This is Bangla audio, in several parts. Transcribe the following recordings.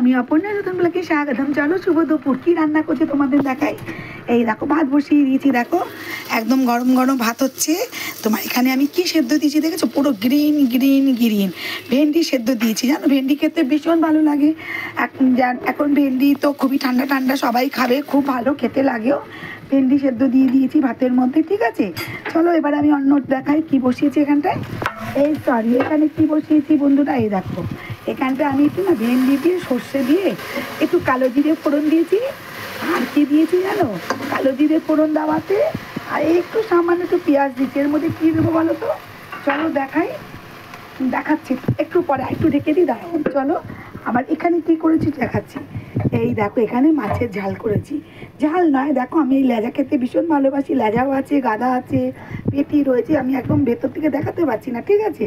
আমি অপর্ণা নতুন ব্লগে স্বাগতম। চলো শুভ দুপুর, কি রান্না করছে তোমাদের দেখাই। এই দেখো ভাত বসিয়ে দিয়েছি, দেখো একদম গরম গরম ভাত হচ্ছে। তোমার এখানে আমি কি সেদ্ধ দিয়েছি দেখেছো, পুরো গ্রিন গ্রিন গ্রিন ভেন্ডি সেদ্ধ দিয়েছি। জানো ভেন্ডি খেতে ভীষণ ভালো লাগে। এখন ভেন্ডি তো খুবই ঠান্ডা ঠান্ডা, সবাই খাবে, খুব ভালো খেতে লাগেও। ভেন্ডি সেদ্ধ দিয়ে দিয়েছি ভাতের মধ্যে, ঠিক আছে। চলো এবার আমি অন্য দেখাই কি বসিয়েছি এখানটায়। এই সরি, এখানে কি বসিয়েছি বন্ধুরা, এই দেখো এখানটা আমি একটু না ভেন্ডি দিয়ে সর্ষে দিয়ে একটু কালো জিরে ফোড়ন দিয়েছি। আর কি দিয়েছি জানো, কালো জিরে ফোড়ন দেওয়াতে আর একটু সামান্য একটু পেঁয়াজ দিচ্ছি। এর মধ্যে কী দেবো বলো তো, চলো দেখাচ্ছি একটু পরে, একটু ঢেকে দিই, দাঁড়াও। চলো আবার এখানে কি করেছি দেখাচ্ছি। এই দেখো এখানে মাছের ঝাল করেছি। ঝাল নয়, দেখো আমি এই লেজা খেতে ভীষণ ভালোবাসি, লেজাও আছে, গাদা আছে, পেটি রয়েছে, আমি একদম ভেতর থেকে দেখাতে পারছি না, ঠিক আছে।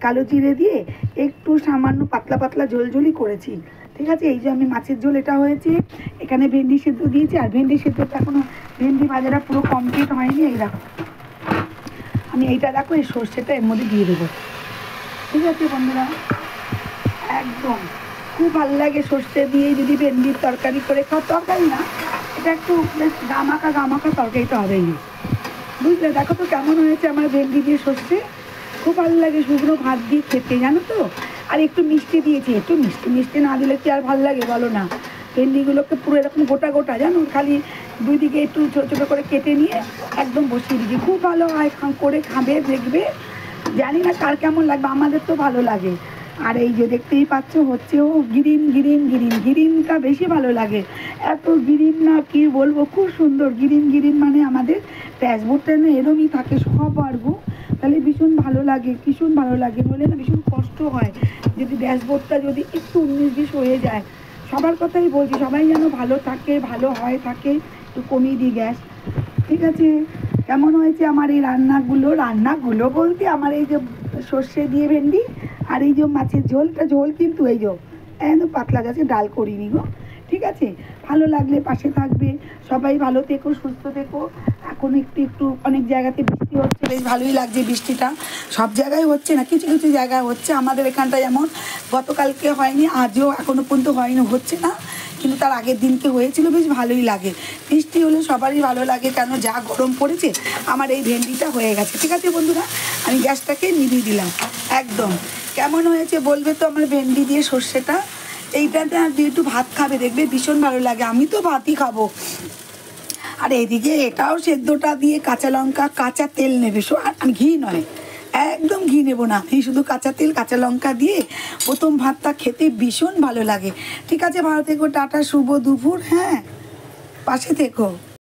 কালো জিরে দিয়ে একটু সামান্য পাতলা পাতলা ঝোলঝোলই করেছি, ঠিক আছে। এই যে আমি মাছের ঝোল এটা হয়েছে। এখানে ভেন্ডি সেদ্ধ দিয়েছি, আর ভেন্ডি সেদ্ধটা এখনও ভেন্ডি ভাজাটা পুরো কমপ্লিট হয়নি। এই দেখো আমি এইটা দেখো এই সর্ষেটা এর মধ্যে দিয়ে দেবো, ঠিক আছে বন্ধুরা। একদম খুব ভালো লাগে সর্ষে দিয়ে যদি ভেন্ডির তরকারি করে খাও, তরকারি না এটা একটু বেশ গামাকা তরকারিটা হবেই, বুঝলে। দেখো তো কেমন হয়েছে আমার ভেন্ডি দিয়ে সর্ষে, খুব ভালো লাগে শুকনো ভাত দিয়ে খেতে, জানো তো। আর একটু মিষ্টি দিয়েছি, একটু মিষ্টি মিষ্টি না দিলে কি আর ভালো লাগে বলো না। ভেন্ডিগুলোকে পুরো এরকম গোটা গোটা, জানো, খালি দুই দিকে একটু ছোটো ছোটো করে কেটে নিয়ে একদম বসিয়ে দিয়েছি। খুব ভালো হয়, করে খাবে দেখবে, জানি না কার কেমন লাগবে, আমাদের তো ভালো লাগে। আর এই যে দেখতেই পাচ্ছ হচ্ছেও গ্রিন গ্রিন গ্রিন, গ্রিনটা বেশি ভালো লাগে। এত গ্রিন না কি বলবো, খুব সুন্দর গ্রিন গ্রিন, মানে আমাদের ড্যাশবোর্ডটা না এরমই থাকে সবার গো, তাহলে ভীষণ ভালো লাগে, ভীষণ ভালো লাগে। বলে না ভীষণ কষ্ট হয় যদি ড্যাশবোর্ডটা যদি একটু 19-20 হয়ে যায়। সবার কথাই বলছি, সবাই যেন ভালো থাকে, ভালো হয় থাকে। একটু কমিয়ে দিই গ্যাস, ঠিক আছে। কেমন হয়েছে আমার এই রান্নাগুলো বলতে আমার এই যে সর্ষে দিয়ে ভেন্ডি আর এই যে মাছের ঝোল কিন্তু এই যে একদম পাতলা গাছে ডাল করিনি গো, ঠিক আছে। ভালো লাগলে পাশে থাকবে, সবাই ভালো থেকো, সুস্থ থেকো। এখন একটু অনেক জায়গাতে বৃষ্টি হচ্ছে, বেশ ভালোই লাগছে বৃষ্টিটা। সব জায়গায় হচ্ছে না, কিছু কিছু জায়গায় হচ্ছে। আমাদের এখানটা যেমন গতকালকে হয়নি, আজও এখনও পর্যন্ত হয়নি, হচ্ছে না, কিন্তু তার আগের দিনকে হয়েছিল, বেশ ভালোই লাগে। বৃষ্টি হলে সবারই ভালো লাগে, কেন যা গরম পড়েছে। আমার এই ভেন্ডিটা হয়ে গেছে, ঠিক আছে বন্ধুরা। আমি গ্যাসটাকে নিভিয়ে দিলাম একদম। কেমন হয়েছে বলবে তো আমার ভেন্ডি দিয়ে সর্ষেটা। এইটাতে আর দিয়ে একটু ভাত খাবে দেখবে ভীষণ ভালো লাগে, আমি তো ভাতই খাবো। আর এইদিকে এটাও সেদ্ধটা দিয়ে কাঁচা লঙ্কা কাঁচা তেল নেবে, আর ঘি নয়, একদম ঘি নেবো না, এই শুধু কাঁচা তেল কাঁচা লঙ্কা দিয়ে প্রথম ভাতটা খেতে ভীষণ ভালো লাগে। ঠিক আছে, ভালো থেকো, টাটা, শুভ দুপুর, হ্যাঁ, পাশে থেকো।